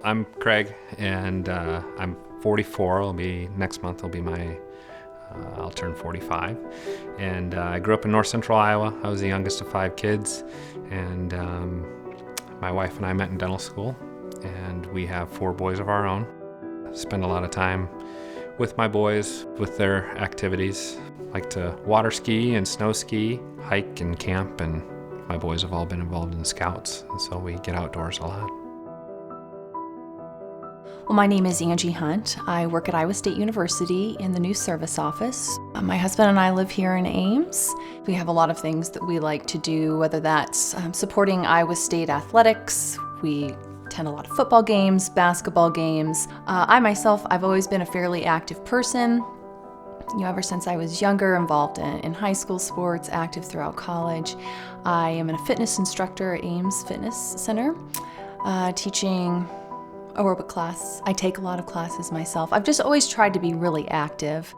I'm Craig, and I'm 44. Next month will be I'll turn 45. And I grew up in north central Iowa. I was the youngest of 5 kids, and my wife and I met in dental school, and we have 4 boys of our own. Spend a lot of time with my boys, with their activities. Like to water ski and snow ski, hike and camp, and my boys have all been involved in scouts, and so we get outdoors a lot. Well, my name is Angie Hunt. I work at Iowa State University in the News Service Office. My husband and I live here in Ames. We have a lot of things that we like to do, whether that's supporting Iowa State athletics. We attend a lot of football games, basketball games. I've always been a fairly active person. Ever since I was younger, involved in high school sports, active throughout college. I am a fitness instructor at Ames Fitness Center, teaching aerobic class. I take a lot of classes myself. I've just always tried to be really active.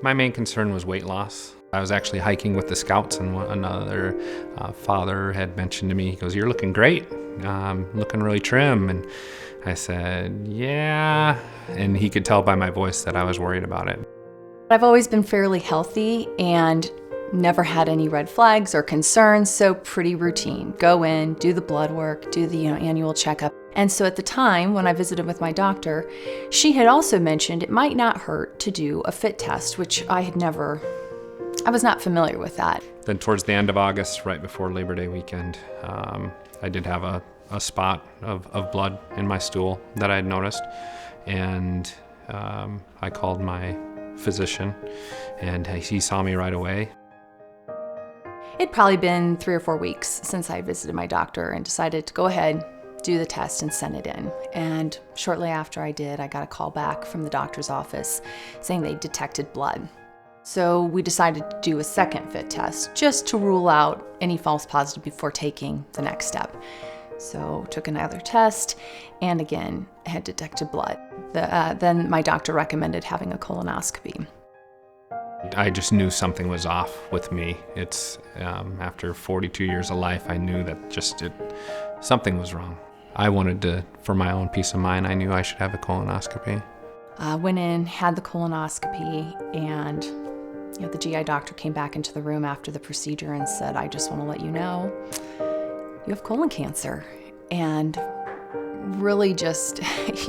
My main concern was weight loss. I was actually hiking with the scouts, and another father had mentioned to me, he goes, "You're looking great, looking really trim." And I said, "Yeah." And he could tell by my voice that I was worried about it. I've always been fairly healthy and never had any red flags or concerns, so pretty routine. Go in, do the blood work, do the annual checkup. And so at the time when I visited with my doctor, she had also mentioned it might not hurt to do a fit test, which I was not familiar with that. Then towards the end of August, right before Labor Day weekend, I did have a spot of blood in my stool that I had noticed, and I called my physician, and he saw me right away. It'd probably been 3 or 4 weeks since I visited my doctor and decided to go ahead, do the test, and send it in. And shortly after I did, I got a call back from the doctor's office saying they detected blood. So we decided to do a second fit test just to rule out any false positive before taking the next step. So took another test, and again, had detected blood. Then my doctor recommended having a colonoscopy. I just knew something was off with me. It's after 42 years of life, I knew that something was wrong. I wanted to, for my own peace of mind, I knew I should have a colonoscopy. Went in, had the colonoscopy, and the GI doctor came back into the room after the procedure and said, "I just want to let you know you have colon cancer." And really just,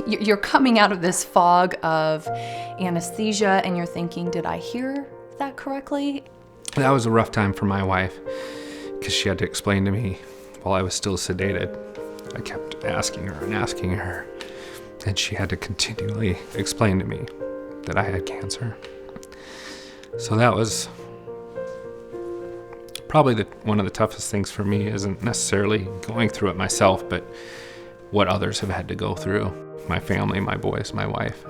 you're coming out of this fog of anesthesia and you're thinking, did I hear that correctly? That was a rough time for my wife, because she had to explain to me while I was still sedated. I kept asking her, and she had to continually explain to me that I had cancer. So that was probably one of the toughest things for me. Isn't necessarily going through it myself, but what others have had to go through. My family, my boys, my wife.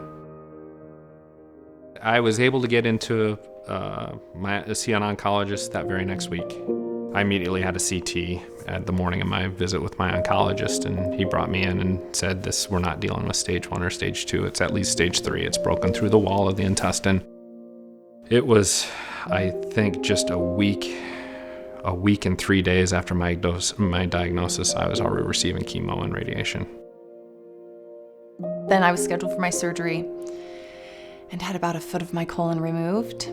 I was able to get into see an oncologist that very next week. I immediately had a CT at the morning of my visit with my oncologist, and he brought me in and said, we're not dealing with stage 1 or stage 2, it's at least stage 3. It's broken through the wall of the intestine. It was, I think, just a week and 3 days after my diagnosis, I was already receiving chemo and radiation. Then I was scheduled for my surgery and had about 1 foot of my colon removed.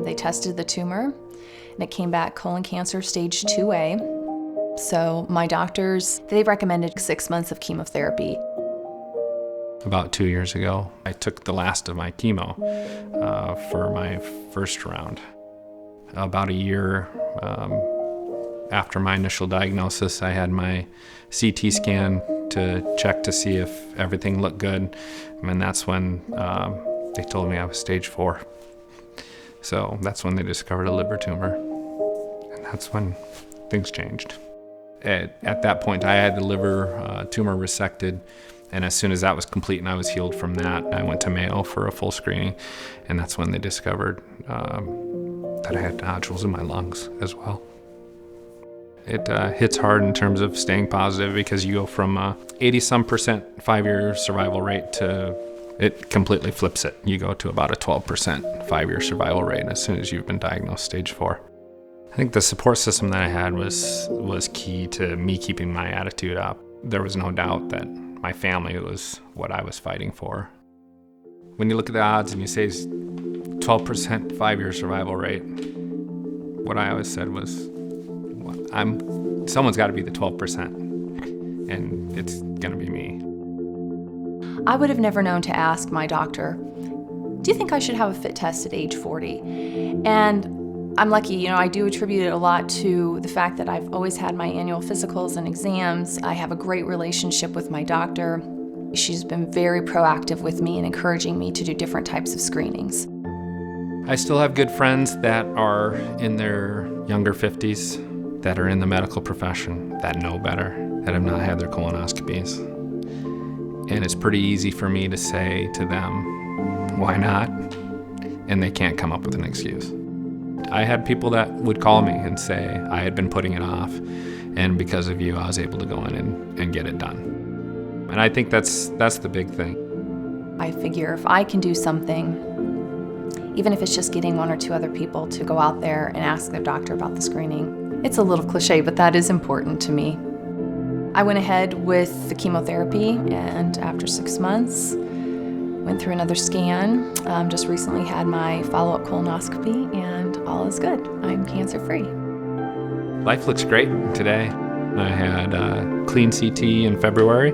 They tested the tumor, and it came back colon cancer stage 2A. So my doctors, they recommended 6 months of chemotherapy. About 2 years ago, I took the last of my chemo for my first round. About a year after my initial diagnosis, I had my CT scan to check to see if everything looked good, and that's when they told me I was stage 4. So that's when they discovered a liver tumor, and that's when things changed. At that point, I had the liver tumor resected, and as soon as that was complete and I was healed from that, I went to Mayo for a full screening, and that's when they discovered that I had nodules in my lungs as well. It hits hard in terms of staying positive, because you go from 80-some% 5-year survival rate to it completely flips it. You go to about a 12% 5-year survival rate as soon as you've been diagnosed stage 4. I think the support system that I had was key to me keeping my attitude up. There was no doubt that my family was what I was fighting for. When you look at the odds and you say 12% 5-year survival rate, what I always said was, someone's got to be the 12%, and it's gonna be me. I would have never known to ask my doctor, do you think I should have a fit test at age 40? And I'm lucky, I do attribute it a lot to the fact that I've always had my annual physicals and exams. I have a great relationship with my doctor. She's been very proactive with me and encouraging me to do different types of screenings. I still have good friends that are in their younger 50s, that are in the medical profession, that know better, that have not had their colonoscopies. And it's pretty easy for me to say to them, why not? And they can't come up with an excuse. I had people that would call me and say I had been putting it off, and because of you, I was able to go in and get it done. And I think that's the big thing. I figure if I can do something, even if it's just getting one or two other people to go out there and ask their doctor about the screening. It's a little cliche, but that is important to me. I went ahead with the chemotherapy, and after 6 months, went through another scan. Just recently had my follow-up colonoscopy, and all is good. I'm cancer-free. Life looks great today. I had a clean CT in February,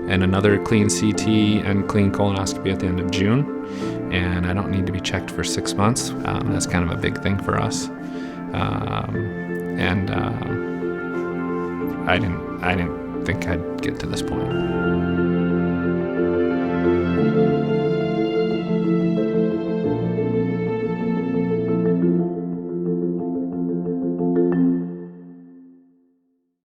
and another clean CT and clean colonoscopy at the end of June. And I don't need to be checked for 6 months. That's kind of a big thing for us. I didn't think I'd get to this point.